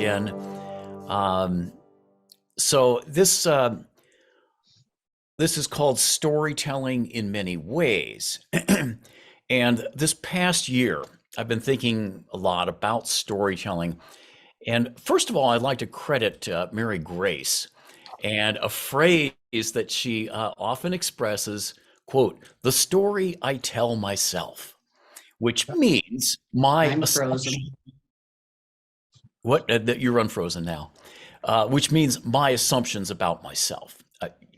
again. Um, so this is called storytelling in many ways. And this past year, I've been thinking a lot about storytelling. And first of all, I'd like to credit Mary Grace and a phrase that she often expresses, quote, the story I tell myself, which means my I'm assumption. frozen. What? That you're unfrozen now, which means my assumptions about myself.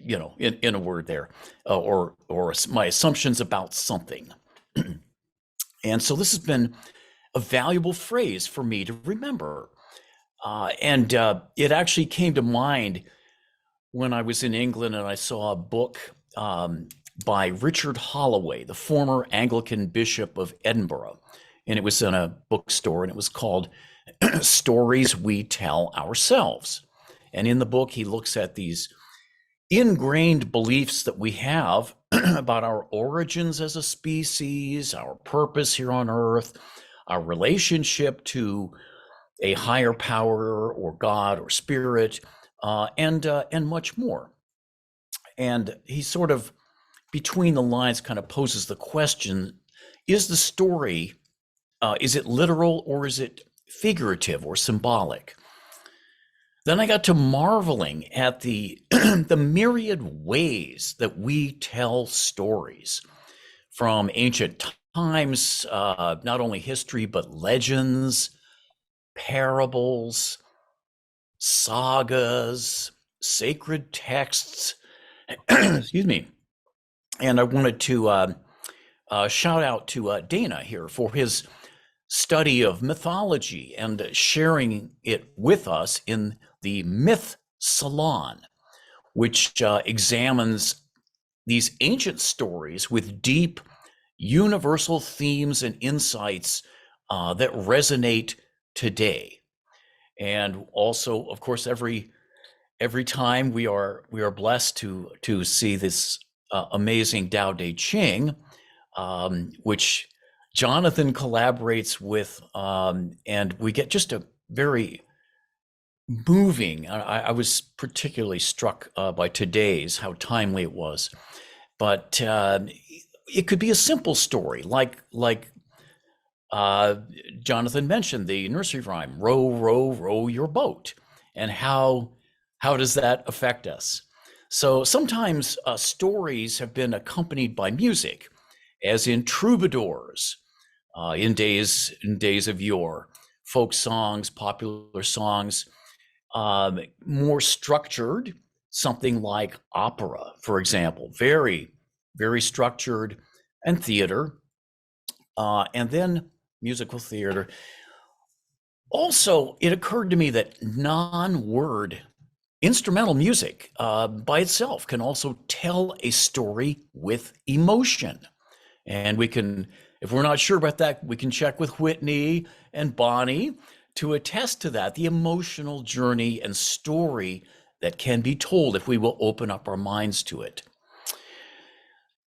In a word there, or my assumptions about something. And so this has been a valuable phrase for me to remember. And it actually came to mind when I was in England and I saw a book by Richard Holloway, the former Anglican Bishop of Edinburgh. And it was in a bookstore and it was called Stories We Tell Ourselves. And in the book, he looks at these ingrained beliefs that we have about our origins as a species, our purpose here on Earth, our relationship to a higher power or God or spirit, and much more. And he sort of, between the lines, kind of poses the question: is the story, is it literal or is it figurative or symbolic? Then I got to marveling at the the myriad ways that we tell stories from ancient times, not only history but legends, parables, sagas, sacred texts. Excuse me. And I wanted to shout out to Dana here for his study of mythology and sharing it with us in the Myth Salon, which examines these ancient stories with deep universal themes and insights that resonate today. And also, of course, every time we are blessed to see this amazing Tao Te Ching, which Jonathan collaborates with, and we get just a very moving. I was particularly struck by today's, how timely it was. But it could be a simple story, like Jonathan mentioned the nursery rhyme, "Row, row, row your boat," and how does that affect us? So sometimes stories have been accompanied by music, as in troubadours, in days of yore, folk songs, popular songs, more structured, something like opera, for example, very structured, and theater, and then musical theater. Also, it occurred to me that non-word instrumental music by itself can also tell a story with emotion. And we can, if we're not sure about that, we can check with Whitney and Bonnie to attest to that, the emotional journey and story that can be told if we will open up our minds to it.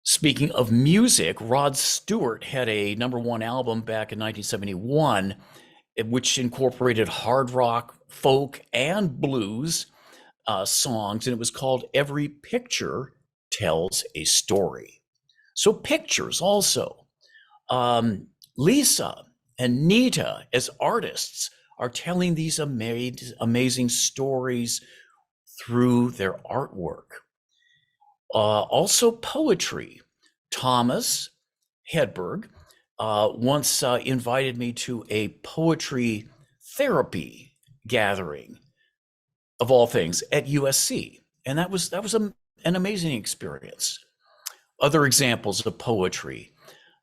Speaking of music, Rod Stewart had a #1 album back in 1971, which incorporated hard rock, folk, and blues songs, and it was called Every Picture Tells a Story. So pictures also. Lisa and Nita, as artists, are telling these amazing stories through their artwork. Also poetry. Thomas Hedberg once invited me to a poetry therapy gathering, of all things, at USC, and that was an amazing experience. Other examples of poetry,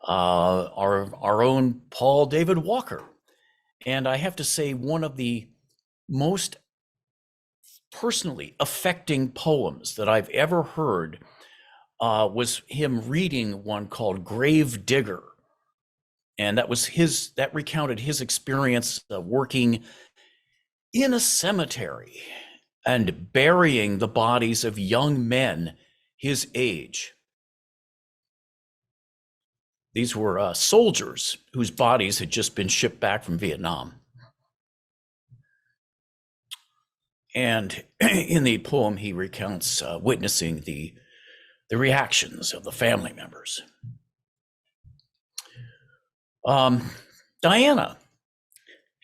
our own Paul David Walker, and I have to say one of the most personally affecting poems that I've ever heard was him reading one called Grave Digger. And that recounted his experience working in a cemetery and burying the bodies of young men his age. These were soldiers whose bodies had just been shipped back from Vietnam. And in the poem, he recounts witnessing the reactions of the family members. Diana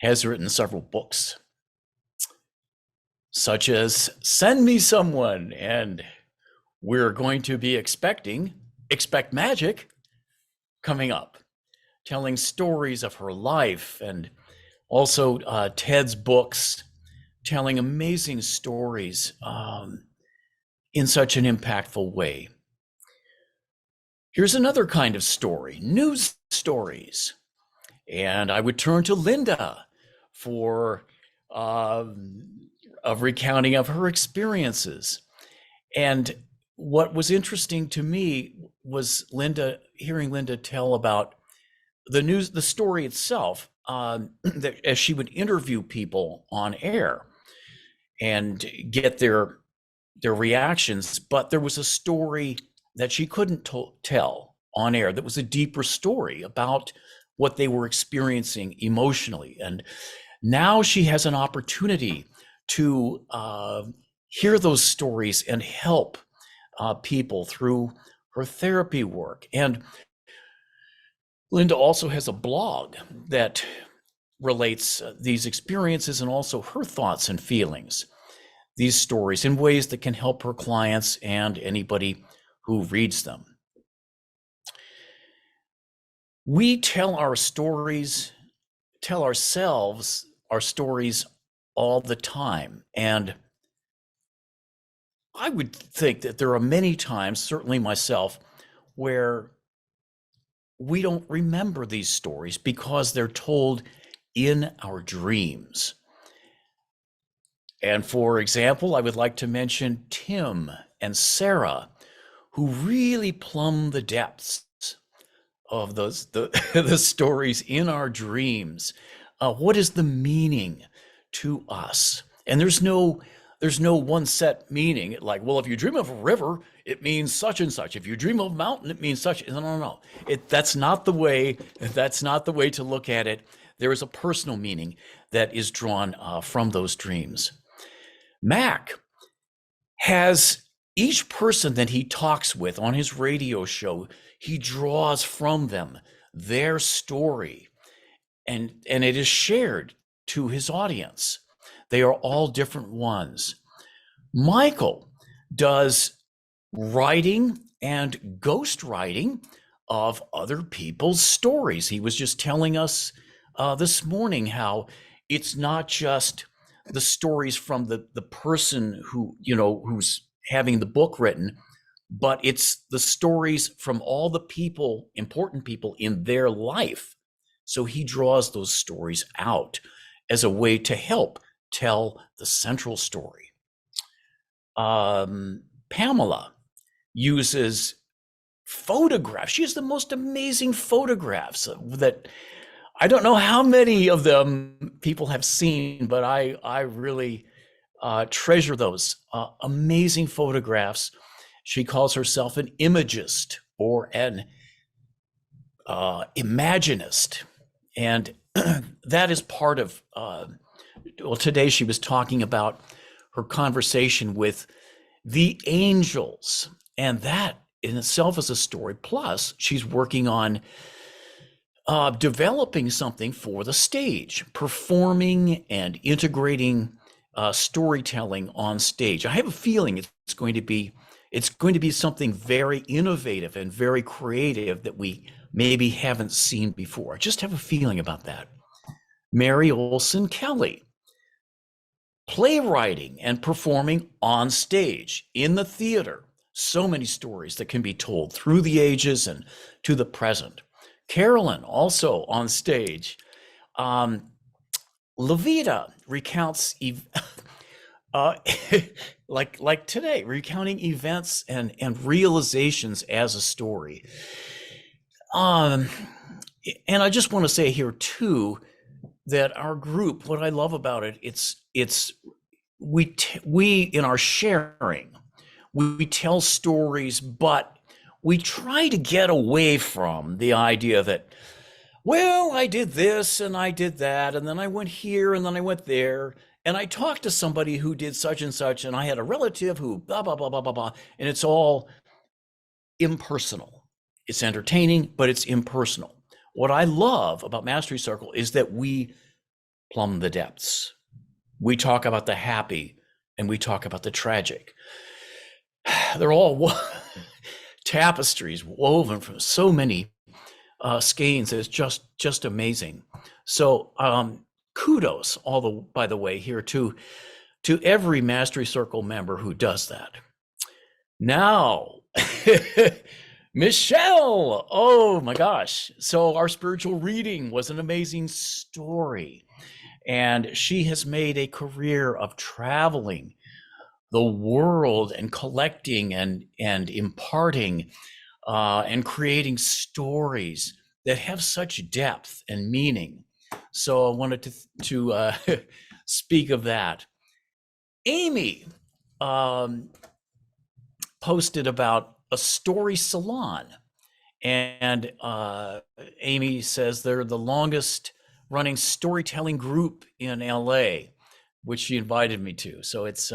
has written several books, such as Send Me Someone, and we're going to be expect magic coming up, telling stories of her life, and also Ted's books, telling amazing stories in such an impactful way. Here's another kind of story, news stories. And I would turn to Linda for a recounting of her experiences. And what was interesting to me was hearing Linda tell about the story itself, that as she would interview people on air and get their reactions, but there was a story that she couldn't tell on air that was a deeper story about what they were experiencing emotionally. And now she has an opportunity to hear those stories and help people through her therapy work. And Linda also has a blog that relates these experiences and also her thoughts and feelings, these stories, in ways that can help her clients and anybody who reads them. We tell our stories, tell ourselves our stories all the time. And I would think that there are many times, certainly myself, where we don't remember these stories because they're told in our dreams. And for example, I would like to mention Tim and Sarah, who really plumb the depths of the stories in our dreams. What is the meaning to us? And there's no one set meaning. Like, well, if you dream of a river, it means such and such. If you dream of a mountain, it means such. No. That's not the way to look at it. There is a personal meaning that is drawn from those dreams. Mac has each person that he talks with on his radio show, he draws from them their story, and it is shared to his audience. They are all different ones. Michael does writing and ghost writing of other people's stories. He was just telling us this morning how it's not just the stories from the person who's having the book written, but it's the stories from all the people, important people in their life. So he draws those stories out as a way to help tell the central story. Pamela uses photographs. She has the most amazing photographs that I don't know how many of them people have seen, but I really treasure those amazing photographs. She calls herself an imagist or an imaginist. And that is part of, today she was talking about her conversation with the angels. And that in itself is a story. Plus, she's working on developing something for the stage, performing and integrating storytelling on stage. I have a feeling it's going to be something very innovative and very creative that we maybe haven't seen before. I just have a feeling about that. Mary Olson Kelly, playwriting and performing on stage in the theater. So many stories that can be told through the ages and to the present. Carolyn, also on stage. Levita recounts, like today, recounting events and realizations as a story. And I just want to say here too that our group, what I love about it, it's we in our sharing, we tell stories, but we try to get away from the idea that, well, I did this and I did that, and then I went here and then I went there, and I talked to somebody who did such and such, and I had a relative who blah, blah, blah, blah, blah, blah. And it's all impersonal. It's entertaining, but it's impersonal. What I love about Mastery Circle is that we plumb the depths. We talk about the happy and we talk about the tragic. They're all tapestries woven from so many skeins. It's just amazing. So kudos, by the way, here to every Mastery Circle member who does that. Now, Michale, oh my gosh. So our spiritual reading was an amazing story. And she has made a career of traveling the world and collecting and imparting and creating stories that have such depth and meaning. So I wanted to speak of that. Amy posted about a story salon, and Amy says they're the longest running storytelling group in LA, which she invited me to. So it's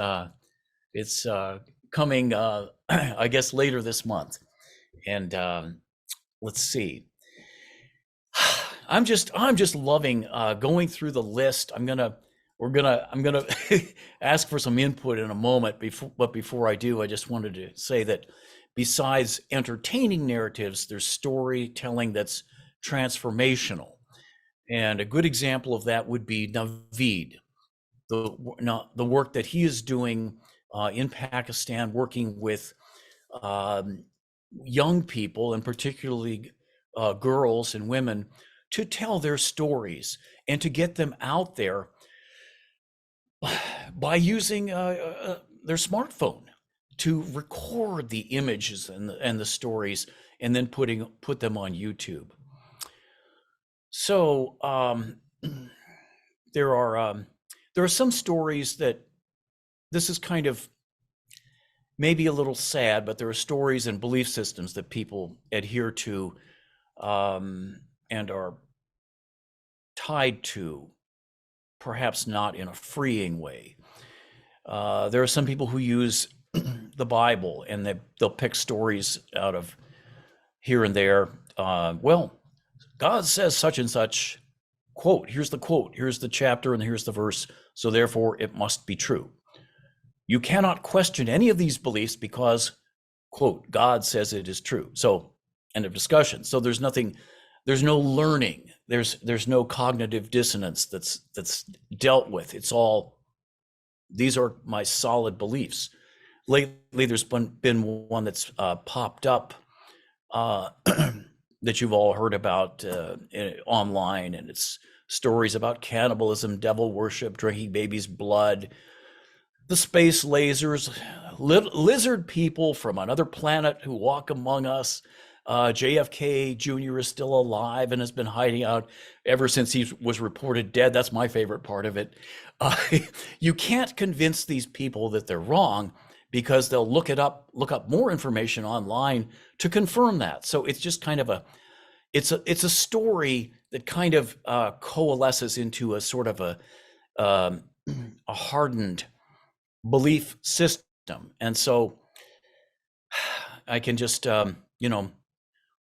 coming, I guess, later this month. And let's see. I'm just loving going through the list. I'm gonna ask for some input in a moment. But before I do, I just wanted to say that besides entertaining narratives, there's storytelling that's transformational. And a good example of that would be Naveed, the work that he is doing in Pakistan, working with young people, and particularly girls and women, to tell their stories and to get them out there by using their smartphone to record the images and the stories, and then put them on YouTube. So there are some stories that this is kind of maybe a little sad, but there are stories and belief systems that people adhere to and are tied to, perhaps not in a freeing way. There are some people who use the Bible, and they'll pick stories out of here and there. Well, God says such and such, quote, here's the chapter, and here's the verse, so therefore it must be true. You cannot question any of these beliefs because, quote, God says it is true. So, end of discussion. So there's no learning. There's no cognitive dissonance that's dealt with. It's all, these are my solid beliefs. Lately, there's been one that's popped up that you've all heard about online, and it's stories about cannibalism, devil worship, drinking babies' blood, the space lasers, lizard people from another planet who walk among us. JFK Jr. is still alive and has been hiding out ever since he was reported dead. That's my favorite part of it. You can't convince these people that they're wrong, because they'll look up more information online to confirm that. So it's just kind of it's a story that kind of coalesces into a sort of a hardened belief system. And so I can just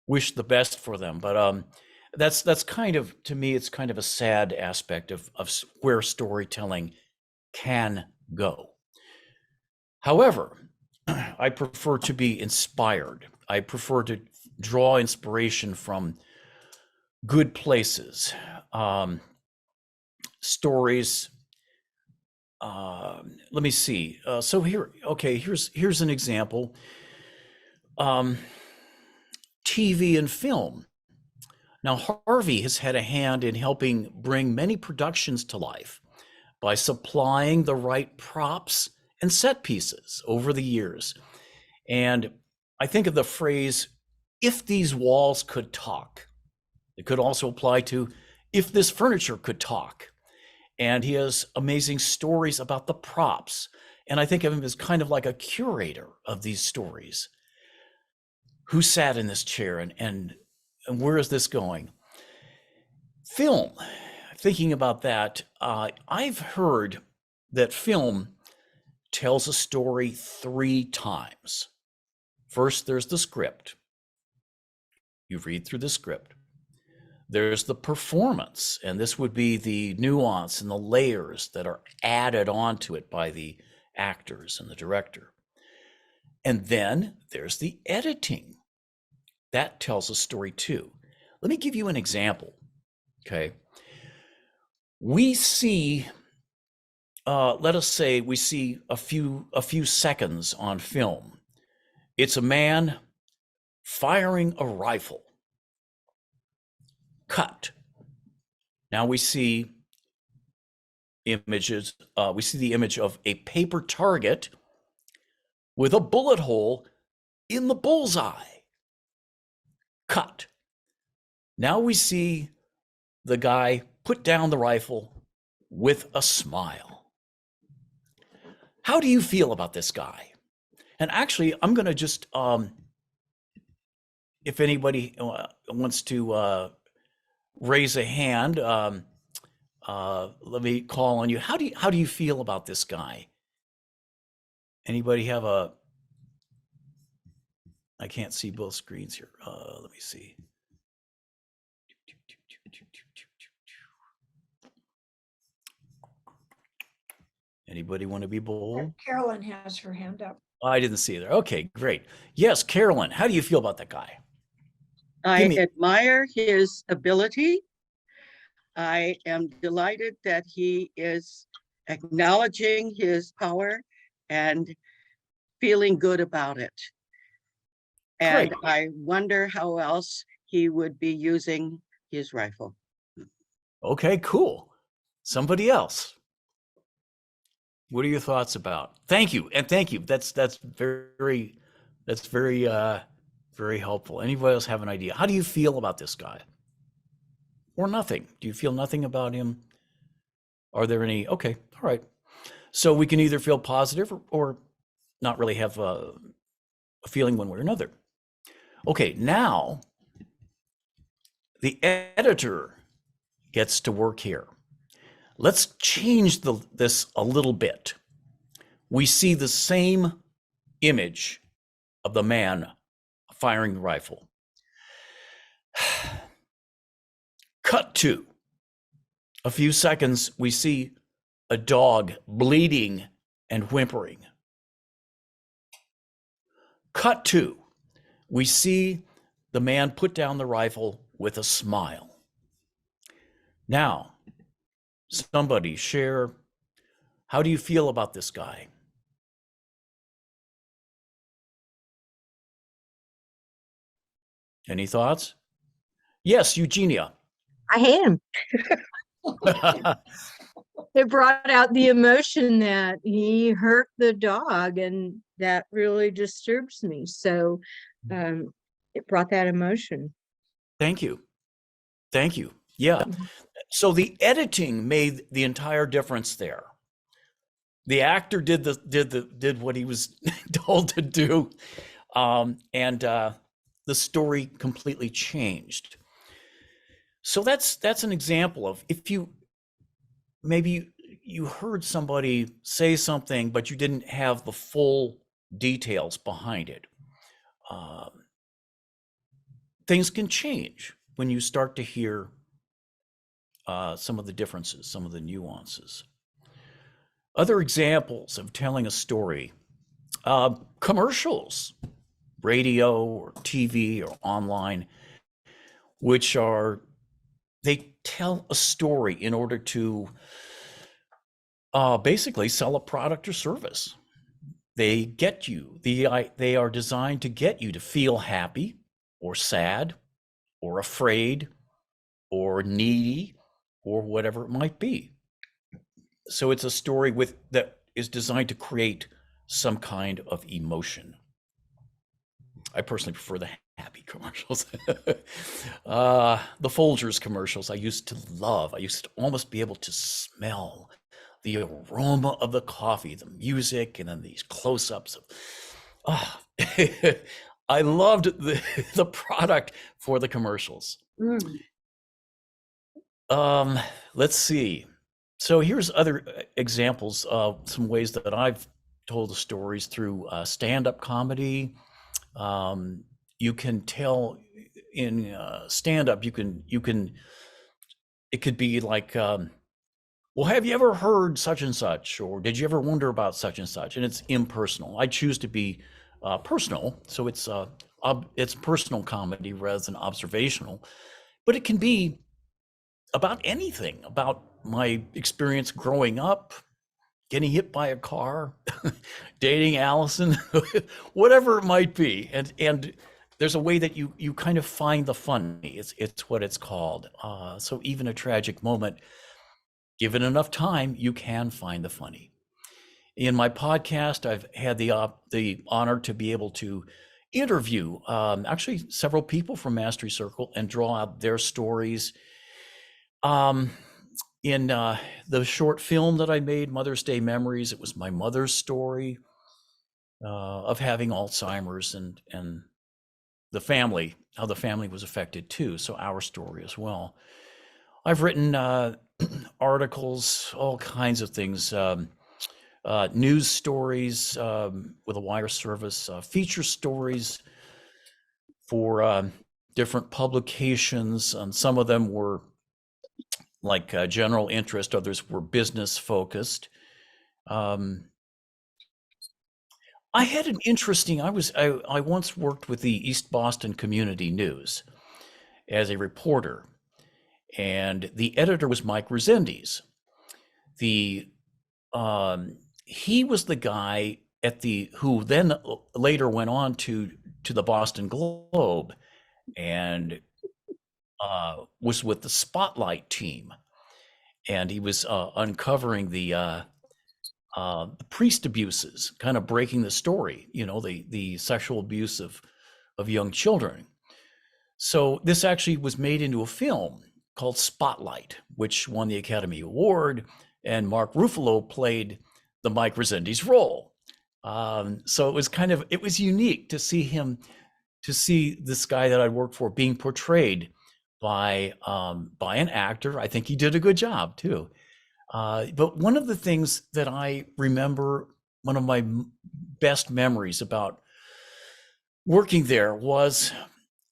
wish the best for them. But that's kind of, to me, it's kind of a sad aspect of where storytelling can go. However, I prefer to be inspired. I prefer to draw inspiration from good places, stories. Let me see. So here's an example. TV and film. Now, Harvey has had a hand in helping bring many productions to life by supplying the right props and set pieces over the years. And I think of the phrase, if these walls could talk. It could also apply to if this furniture could talk. And he has amazing stories about the props. And I think of him as kind of like a curator of these stories. Who sat in this chair, and where is this going? Film, thinking about that, I've heard that film tells a story 3 times. First, there's the script. You read through the script. There's the performance, and this would be the nuance and the layers that are added onto it by the actors and the director. And then there's the editing. That tells a story too. Let me give you an example. Okay. We see, let us say we see a few seconds on film. It's a man firing a rifle. Cut. Now we see images, we see the image of a paper target with a bullet hole in the bullseye. Cut. Now we see the guy put down the rifle with a smile. How do you feel about this guy? And actually, I'm going to just, if anybody wants to raise a hand, let me call on you. How do you feel about this guy? Anybody have a? I can't see both screens here. Let me see. Anybody want to be bold? Carolyn has her hand up. I didn't see it there. Okay, great. Yes, Carolyn, how do you feel about that guy? I admire his ability. I am delighted that he is acknowledging his power and feeling good about it. And Great. I wonder how else he would be using his rifle. Okay, cool. Somebody else. What are your thoughts about? Thank you, and thank you. That's very very helpful. Anybody else have an idea? How do you feel about this guy? Or nothing? Do you feel nothing about him? Are there any? Okay, all right. So we can either feel positive or not really have a feeling one way or another. Okay, now the editor gets to work here. Let's change this a little bit. We see the same image of the man firing the rifle. Cut to a few seconds, we see a dog bleeding and whimpering. Cut to, we see the man put down the rifle with a smile. Now, somebody share, how do you feel about this guy? Any thoughts? Yes, Eugenia. I hate him. It brought out the emotion that he hurt the dog, and that really disturbs me. So it brought that emotion. Thank you. Thank you. Yeah. So the editing made the entire difference there. The actor did what he was told to do, and the story completely changed. So that's an example of, if you maybe you heard somebody say something, but you didn't have the full details behind it. Things can change when you start to hear some of the differences, some of the nuances. Other examples of telling a story, commercials, radio or TV or online, which they tell a story in order to basically sell a product or service. They get you, they are designed to get you to feel happy or sad or afraid or needy or whatever it might be. So it's a story that is designed to create some kind of emotion. I personally prefer the happy commercials. The Folgers commercials I used to love. I used to almost be able to smell the aroma of the coffee, the music, and then these close-ups of, I loved the product for the commercials. Let's see. So here's other examples of some ways that I've told the stories through stand-up comedy. You can tell in stand-up, it could be like, well, have you ever heard such and such, or did you ever wonder about such and such? And it's impersonal. I choose to be personal, so it's personal comedy rather than observational. But it can be about anything, about my experience growing up, getting hit by a car, dating Allison, whatever it might be. And there's a way that you kind of find the funny. It's what it's called. So even a tragic moment, given enough time, you can find the funny. In my podcast, I've had the honor to be able to interview actually several people from Mastery Circle and draw out their stories. In the short film that I made, Mother's Day Memories, it was my mother's story of having Alzheimer's and the family, how the family was affected too. So our story as well. I've written articles, all kinds of things, news stories with a wire service, feature stories for different publications. And some of them were like general interest, others were business focused. I had an interesting, I once worked with the East Boston Community News as a reporter, and the editor was Mike Resendiz. He was the guy who then later went on to the Boston Globe and was with the Spotlight team, and he was uncovering the priest abuses, kind of breaking the story, the sexual abuse of young children. So this actually was made into a film called Spotlight, which won the Academy Award, and Mark Ruffalo played the Mike Resendiz role. So it was unique to see this guy that I worked for being portrayed by an actor. I think he did a good job too. But one of the things that I remember, one of my best memories about working there was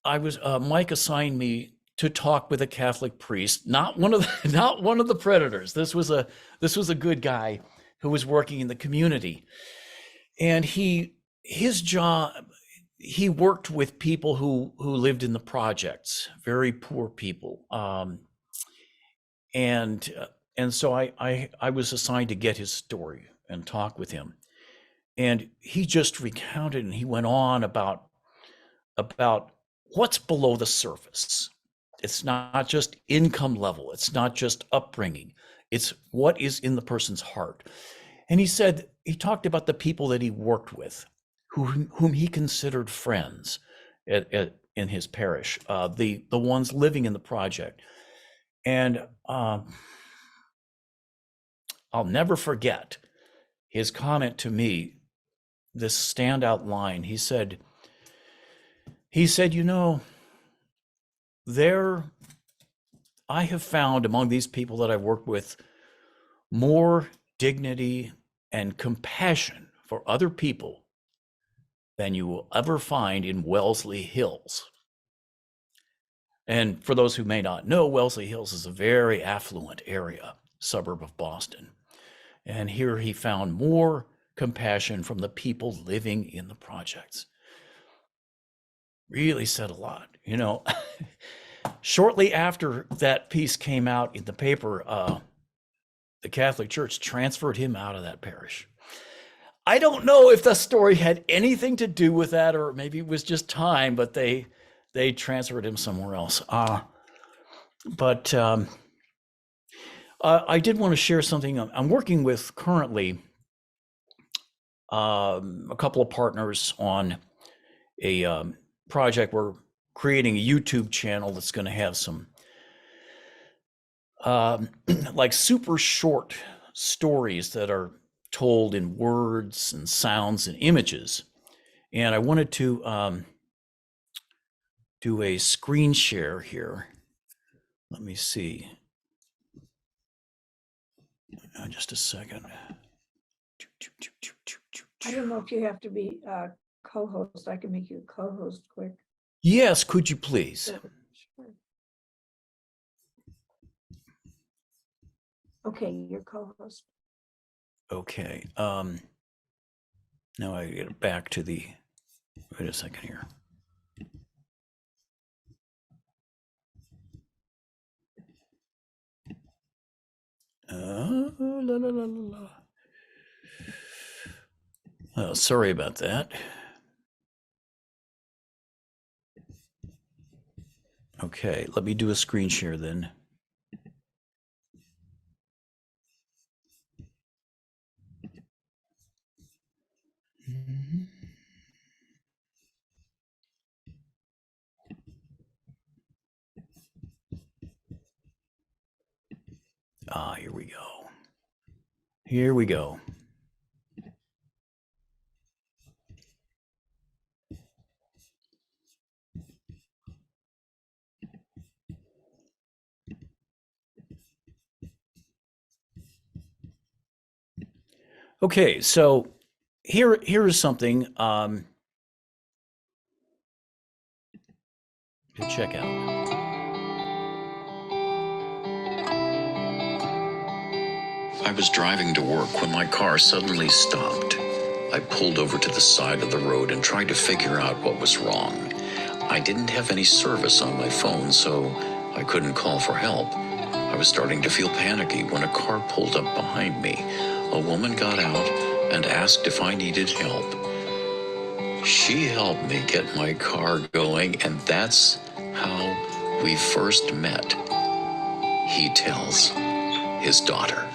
Mike assigned me to talk with a Catholic priest, not one of the predators. This was a good guy who was working in the community, and his job, he worked with people who lived in the projects, very poor people, and so I was assigned to get his story and talk with him, and he just recounted, and he went on about what's below the surface. It's not just income level. It's not just upbringing. It's what is in the person's heart. And he talked about the people that he worked with, whom he considered friends in his parish, the ones living in the project. And I'll never forget his comment to me, this standout line. He said, I have found among these people that I've worked with more dignity and compassion for other people than you will ever find in Wellesley Hills. And for those who may not know, Wellesley Hills is a very affluent area, suburb of Boston. And here he found more compassion from the people living in the projects. Really said a lot, Shortly after that piece came out in the paper, the Catholic Church transferred him out of that parish. I don't know if the story had anything to do with that, or maybe it was just time, but they transferred him somewhere else. But I did want to share something. I'm working with currently a couple of partners on a project. We're creating a YouTube channel that's going to have some like super short stories that are told in words and sounds and images. And I wanted to do a screen share here. Let me see. Just a second. I don't know if you have to be co-host. I can make you a co-host quick. Yes, could you please? Sure. Okay, you're co-host. Okay. Now I get back to the. Wait a second here. La, la, la, la, la. Oh, sorry about that. Okay, let me do a screen share then. Here we go. Here we go. Okay, so here is something to check out. I was driving to work when my car suddenly stopped. I pulled over to the side of the road and tried to figure out what was wrong. I didn't have any service on my phone, so I couldn't call for help. I was starting to feel panicky when a car pulled up behind me. A woman got out and asked if I needed help. She helped me get my car going, and that's how we first met, he tells his daughter.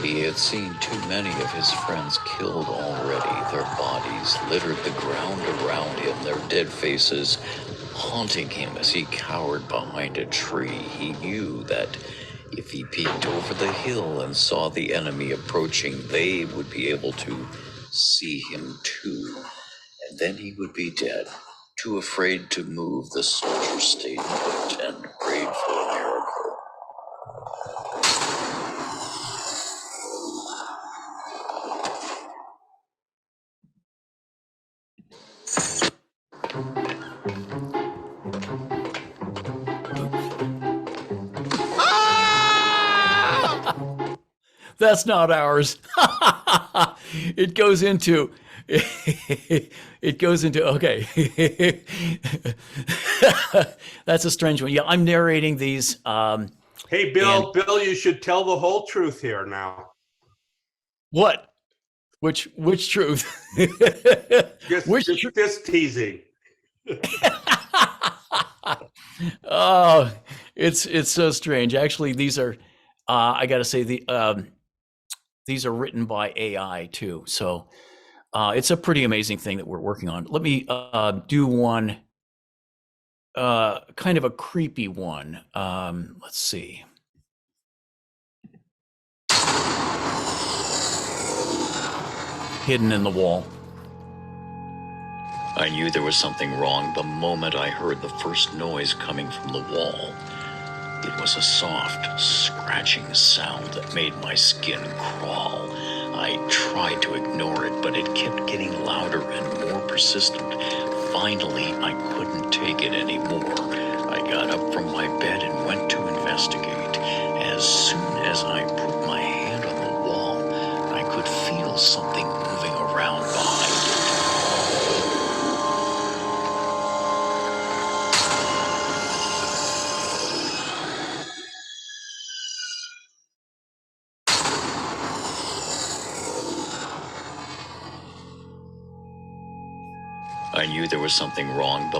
He had seen too many of his friends killed already. Their bodies littered the ground around him, their dead faces haunting him as he cowered behind a tree. He knew that if he peeked over the hill and saw the enemy approaching, they would be able to see him too. And then he would be dead, too afraid to move. The soldier stayed put and prayed for a miracle. That's not ours. It goes into okay. That's a strange one. Yeah, I'm narrating these. Hey, Bill, you should tell the whole truth here now. What? Which truth? Just teasing. Oh, it's so strange. Actually, these are I got to say these are written by AI too. So it's a pretty amazing thing that we're working on. Let me do one kind of a creepy one. Let's see. Hidden in the wall. I knew there was something wrong the moment I heard the first noise coming from the wall. It was a soft, scratching sound that made my skin crawl. I tried to ignore it, but it kept getting louder and more persistent. Finally, I couldn't take it anymore. I got up from my bed and went to investigate. As soon as I put my hand on the wall, I could feel something moving around behind it. I knew there was something wrong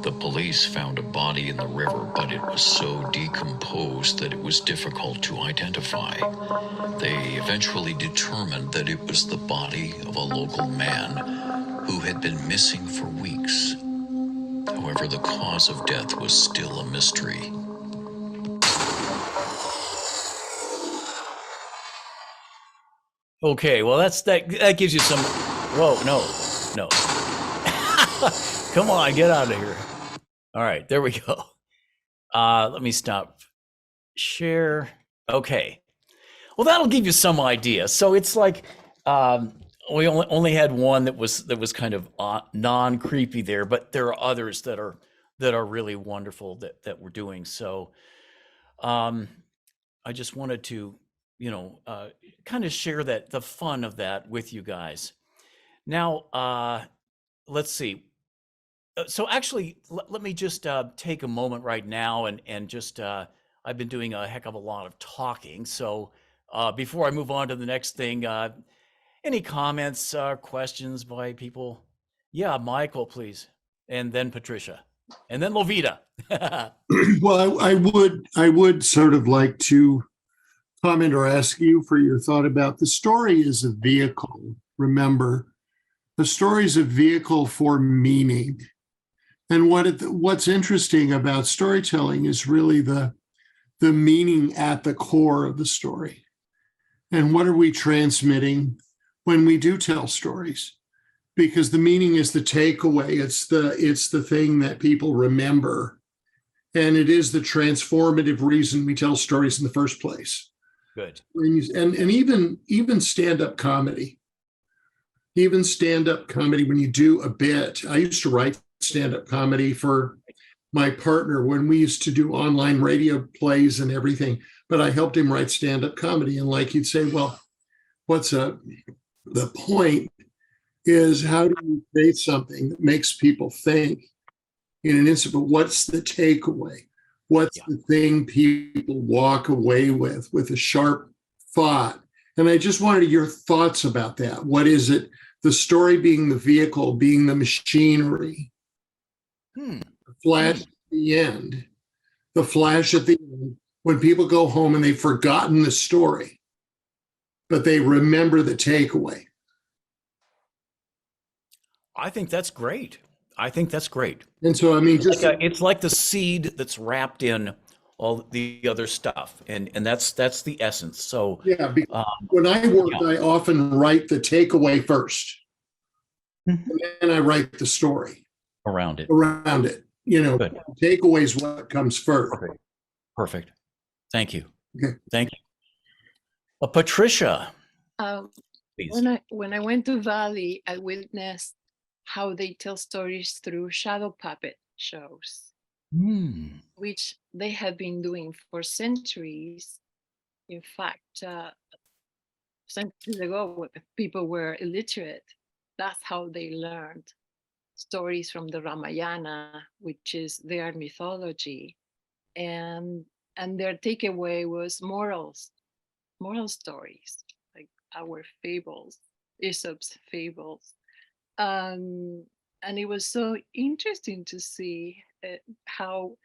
The police found a body in the river, but it was so decomposed that it was difficult to identify. They eventually determined that it was the body of a local man who had been missing for weeks. However, the cause of death was still a mystery. Okay, well that gives you some. Whoa, no. Come on, get out of here. All right, there we go. Let me stop. Share. Okay. Well, that'll give you some idea. So it's like we only had one that was kind of non-creepy there, but there are others that are really wonderful that we're doing. So I just wanted to, kind of share the fun of that with you guys. Now, let's see. So actually, let me just take a moment right now and just I've been doing a heck of a lot of talking. So before I move on to the next thing, any comments, questions by people? Yeah, Michael, please, and then Patricia, and then Lovita. Well, I would sort of like to comment or ask you for your thought about the story is a vehicle. Remember, the story is a vehicle for meaning. And what's interesting about storytelling is really the meaning at the core of the story. And what are we transmitting when we do tell stories? Because the meaning is the takeaway. It's the thing that people remember. And it is the transformative reason we tell stories in the first place. Good. And even stand-up comedy. Even stand-up comedy, when you do a bit, I used to write stand-up comedy for my partner when we used to do online radio plays and everything, but I helped him write stand-up comedy. And like he'd say, well, the point is, how do you create something that makes people think in an instant? But what's the takeaway? What's the thing people walk away with a sharp thought? And I just wanted your thoughts about that. What is it? The story being the vehicle, being the machinery. The flash at the end. The flash at the end, when people go home and they've forgotten the story, but they remember the takeaway. I think that's great. And so, I mean, It's like the seed that's wrapped in all the other stuff, and that's the essence. So yeah, when I work, I often write the takeaway first, and then I write the story around it. Good. Takeaway is what comes first. Perfect. Thank you. Okay. Thank you. Patricia, please. When I went to Valley, I witnessed how they tell stories through shadow puppet shows, which they have been doing for centuries. In fact, centuries ago, when people were illiterate, that's how they learned stories from the Ramayana, which is their mythology, and their takeaway was moral stories, like our fables, Aesop's fables. And it was so interesting to see how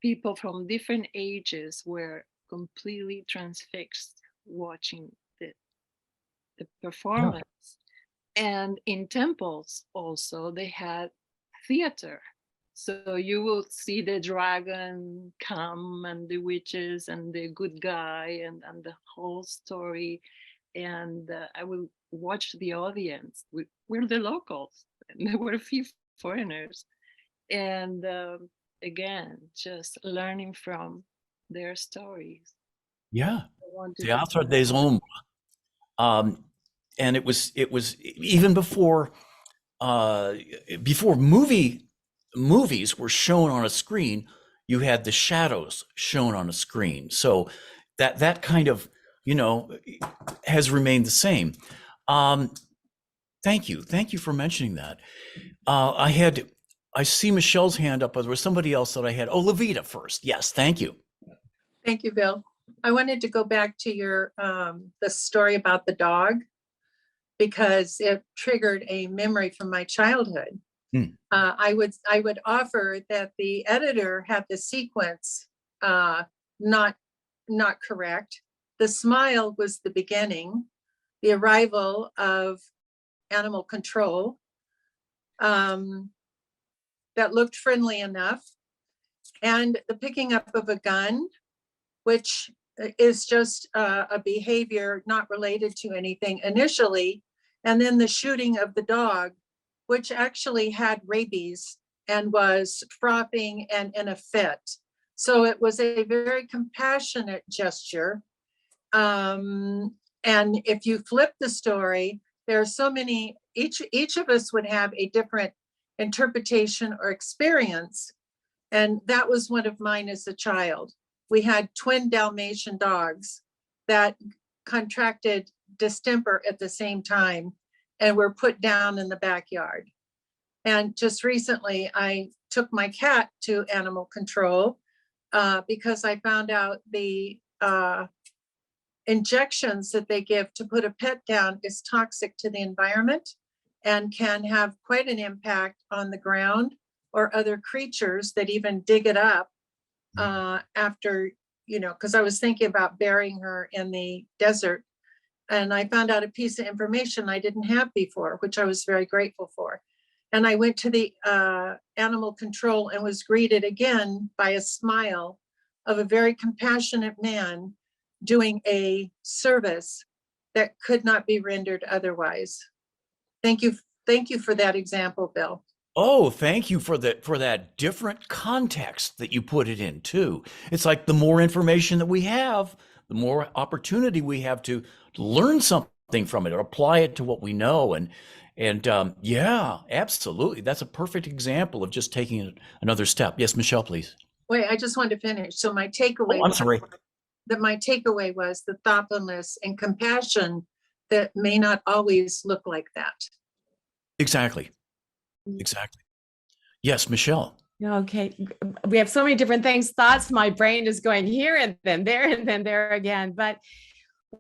people from different ages were completely transfixed watching the performance. And in temples also, they had theater. So you will see the dragon come and the witches and the good guy and the whole story. And I will watch the audience. We're the locals. And there were a few foreigners. And again, just learning from their stories. Yeah. Théâtre des Ombres. And it was even before movies were shown on a screen, you had the shadows shown on a screen. So that kind of, has remained the same. Thank you for mentioning that. I see Michelle's hand up, but there was somebody else that I had. Oh, Lovita first. Yes, thank you. Thank you, Bill. I wanted to go back to your the story about the dog, because it triggered a memory from my childhood. I would offer that the editor had the sequence not correct. The smile was the beginning, the arrival of animal control. that looked friendly enough, and the picking up of a gun, which is just a behavior not related to anything initially, and then the shooting of the dog, which actually had rabies and was frothing and in a fit. So it was a very compassionate gesture. And if you flip the story, there are so many, each of us would have a different interpretation or experience. And that was one of mine as a child. We had twin Dalmatian dogs that contracted distemper at the same time and were put down in the backyard. And just recently, I took my cat to animal control because I found out the injections that they give to put a pet down is toxic to the environment and can have quite an impact on the ground or other creatures that even dig it up after, you know, because I was thinking about burying her in the desert. And I found out a piece of information I didn't have before, which I was very grateful for. And I went to the animal control and was greeted again by a smile of a very compassionate man doing a service that could not be rendered otherwise. Thank you. Thank you for that example, Bill. Oh, thank you for that different context that you put it in too. It's like the more information that we have, the more opportunity we have to learn something from it or apply it to what we know. And yeah, absolutely. That's a perfect example of just taking another step. Yes, Michelle, please. Wait, I just wanted to finish. So my takeaway, I'm sorry. my takeaway was the thoughtfulness and compassion that may not always look like that. Exactly. Exactly. Yes, Michelle. Okay. We have so many different things, thoughts. My brain is going here and then there and then there again. But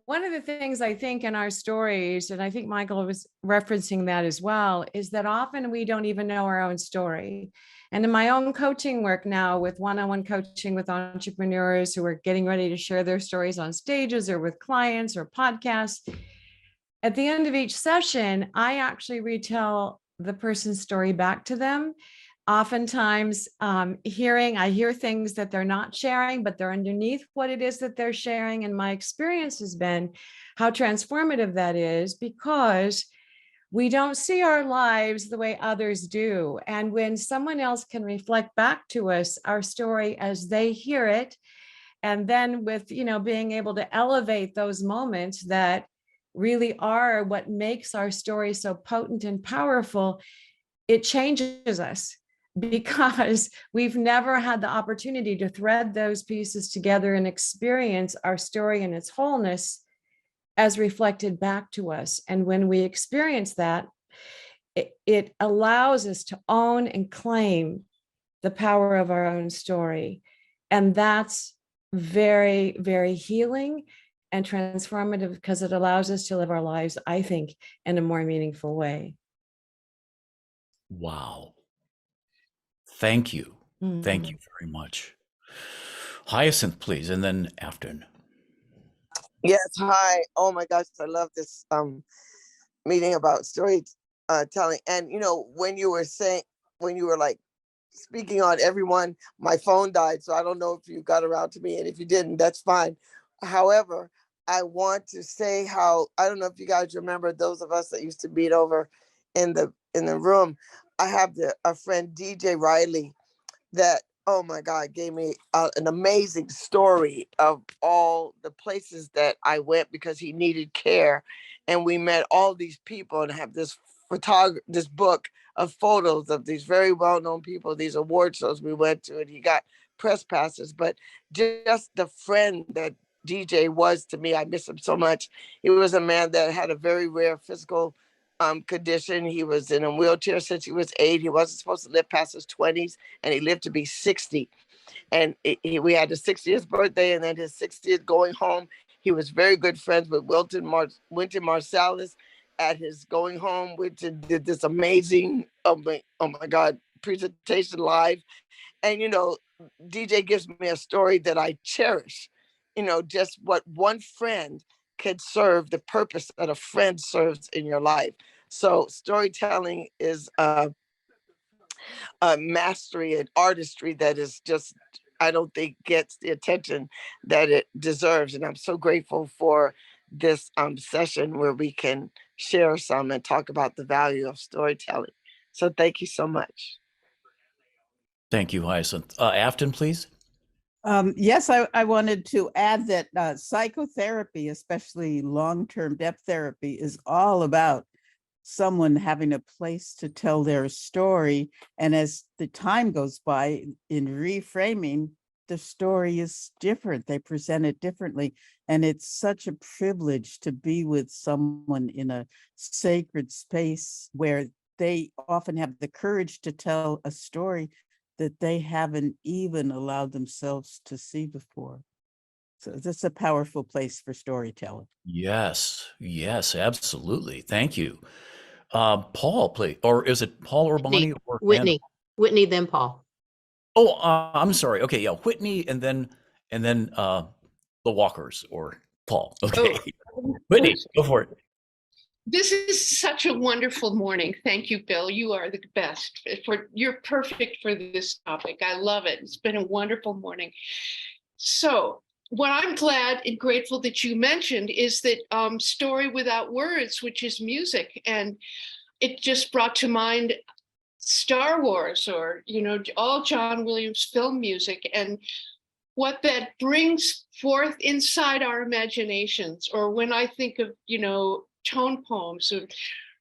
one of the things I think in our stories, and I think Michael was referencing that as well, is that often we don't even know our own story. And in my own coaching work now with one-on-one coaching with entrepreneurs who are getting ready to share their stories on stages or with clients or podcasts, at the end of each session, I actually retell the person's story back to them. Oftentimes I hear things that they're not sharing, but they're underneath what it is that they're sharing. And my experience has been how transformative that is, because we don't see our lives the way others do. And when someone else can reflect back to us our story as they hear it, and then with, being able to elevate those moments that really are what makes our story so potent and powerful, it changes us, because we've never had the opportunity to thread those pieces together and experience our story in its wholeness as reflected back to us. And when we experience that, it allows us to own and claim the power of our own story. And that's very, very healing and transformative, because it allows us to live our lives, I think, in a more meaningful way. Wow. Thank you. Thank you very much. Hyacinth, please, and then Afton. Yes, hi. Oh my gosh, I love this meeting about storytelling. And when you were like speaking on everyone, my phone died, so I don't know if you got around to me, and if you didn't, that's fine. However, I want to say how, I don't know if you guys remember, those of us that used to meet over in the room. I have a friend, DJ Riley, that, oh my God, gave me an amazing story of all the places that I went because he needed care. And we met all these people and have this book of photos of these very well-known people, these award shows we went to, and he got press passes. But just the friend that DJ was to me, I miss him so much. He was a man that had a very rare physical condition. He was in a wheelchair since he was 8. He wasn't supposed to live past his 20s, and he lived to be 60. And we had his 60th birthday, and then his 60th going home. He was very good friends with Wynton Marsalis. At his going home, Wynton did this amazing, oh my God, presentation live. And, DJ gives me a story that I cherish, just what one friend can serve, the purpose that a friend serves in your life. So storytelling is mastery and artistry that is just, I don't think gets the attention that it deserves. And I'm so grateful for this session where we can share some and talk about the value of storytelling. So thank you so much. Thank you, Hyacinth. Afton, please. Yes, I wanted to add that psychotherapy, especially long-term depth therapy, is all about someone having a place to tell their story. And as the time goes by, in reframing, the story is different. They present it differently. And it's such a privilege to be with someone in a sacred space where they often have the courage to tell a story that they haven't even allowed themselves to see before. So that's a powerful place for storytelling. Yes, yes, absolutely. Thank you. Paul, please. Or is it Paul or Bonnie? Or Whitney, Whitney, then Paul. Oh, I'm sorry. Okay, yeah, Whitney, and then the Walkers or Paul. Okay, Whitney, go for it. This is such a wonderful morning. Thank you, Bill. You are the best. You're perfect for this topic. I love it. It's been a wonderful morning. So what I'm glad and grateful that you mentioned is that story without words, which is music. And it just brought to mind Star Wars or, all John Williams film music and what that brings forth inside our imaginations. Or when I think of, tone poems of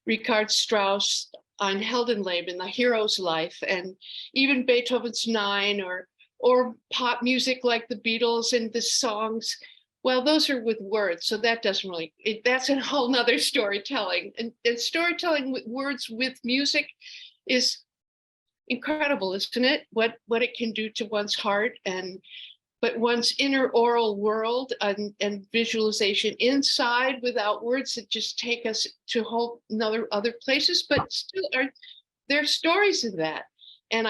Richard Strauss on Heldenleben, the hero's life, and even Beethoven's Nine or pop music like the Beatles and the songs. Well, those are with words, so that doesn't really, that's a whole nother storytelling. And storytelling with words with music is incredible, isn't it? What it can do to one's heart but one's inner oral world and visualization inside without words that just take us to whole other places, but still there are stories of that. And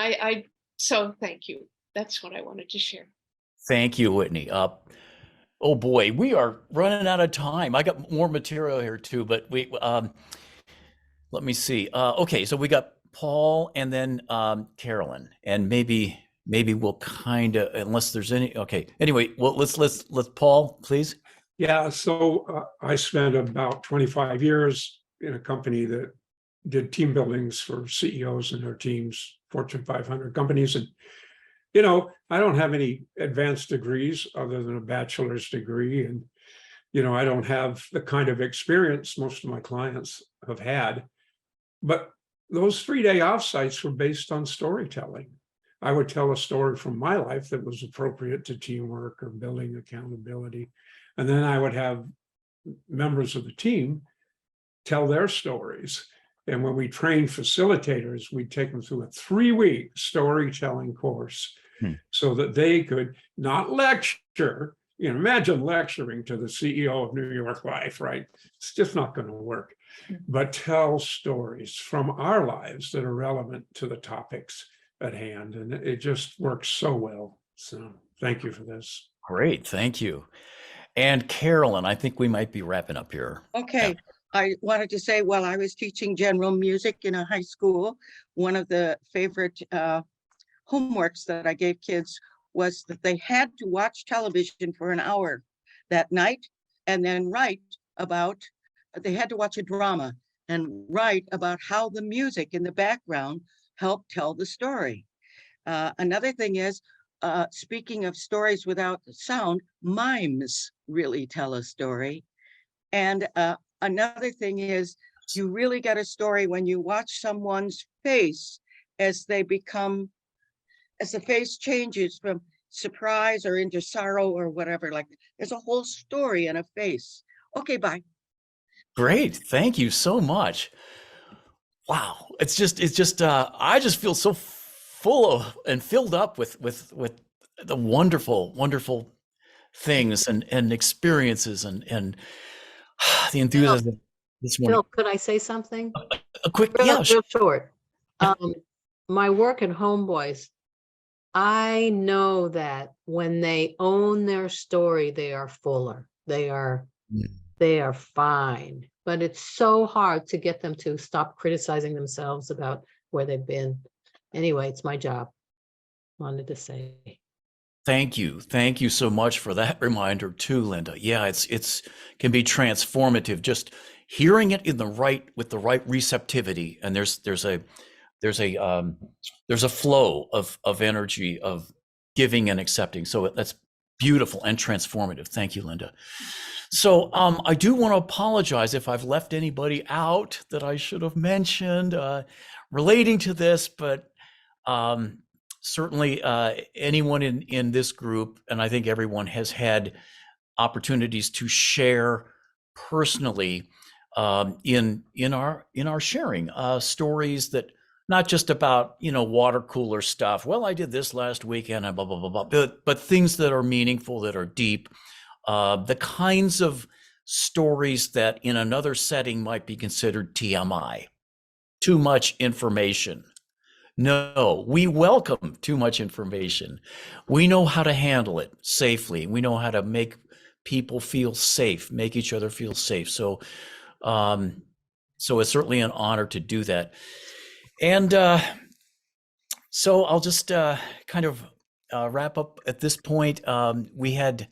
so thank you. That's what I wanted to share. Thank you, Whitney. Oh boy, we are running out of time. I got more material here too, but let me see. Okay, so we got Paul and then Carolyn, and maybe we'll kind of, unless there's any. Okay, anyway, well, let's Paul, please. Yeah, so I spent about 25 years in a company that did team buildings for CEOs and their teams, Fortune 500 companies, and I don't have any advanced degrees other than a bachelor's degree, and I don't have the kind of experience most of my clients have had. But those 3-day offsites were based on storytelling. I would tell a story from my life that was appropriate to teamwork or building accountability. And then I would have members of the team tell their stories. And when we trained facilitators, we'd take them through a 3-week storytelling course so that they could not lecture. Imagine lecturing to the CEO of New York Life, right? It's just not going to work. But tell stories from our lives that are relevant to the topics at hand. And it just works so well. So thank you for this. Great, thank you. And Carolyn, I think we might be wrapping up here. Okay. Yeah. I wanted to say, while I was teaching general music in a high school, one of the favorite homeworks that I gave kids was that they had to watch television for an hour that night and then they had to watch a drama and write about how the music in the background helped tell the story. Another thing is, speaking of stories without sound, mimes really tell a story. And another thing is, you really get a story when you watch someone's face as the face changes from surprise or into sorrow or whatever. Like there's a whole story in a face. Okay, bye. Great, thank you so much. Wow, it's just I just feel so full of and filled up with the wonderful things and experiences and the enthusiasm this morning. Bill, could I say something? A quick, real short. My work at Homeboys, I know that when they own their story, they are fuller. They are fine. But it's so hard to get them to stop criticizing themselves about where they've been. anyway, it's my job. Wanted to say. Thank you. Thank you so much for that reminder too, Linda. Yeah, it's can be transformative. Just hearing it in the right with the right receptivity, and there's a flow of energy of giving and accepting. So that's beautiful and transformative. Thank you, Linda. So I do want to apologize if I've left anybody out that I should have mentioned relating to this, but certainly anyone in this group, and I think everyone has had opportunities to share personally in our sharing stories that not just about water cooler stuff. Well, I did this last weekend and blah blah blah blah, but things that are meaningful, that are deep, the kinds of stories that in another setting might be considered TMI, too much information. No, we welcome too much information. We know how to handle it safely. We know how to make people feel safe, make each other feel safe. So, so it's certainly an honor to do that. And so I'll just kind of wrap up at this point. We had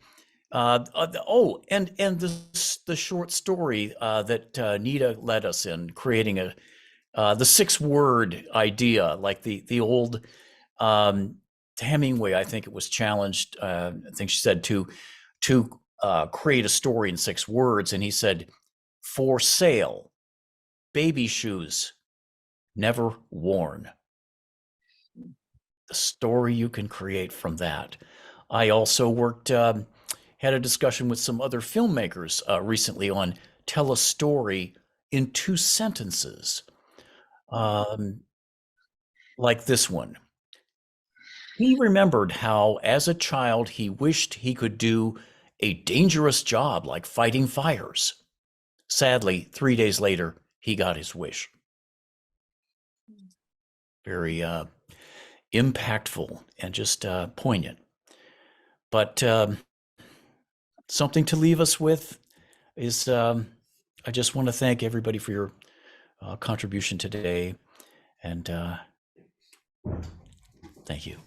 and the short story that Nita led us in, creating the 6-word idea, like the old Hemingway, I think it was challenged. I think she said to create a story in 6 words, and he said, "For sale, baby shoes, never worn." The story you can create from that. I also worked, had a discussion with some other filmmakers recently on tell a story in 2 sentences. Like this one. He remembered how, as a child, he wished he could do a dangerous job like fighting fires. Sadly, 3 days later, he got his wish. Very impactful and just poignant. But something to leave us with is I just want to thank everybody for your contribution today. And thank you.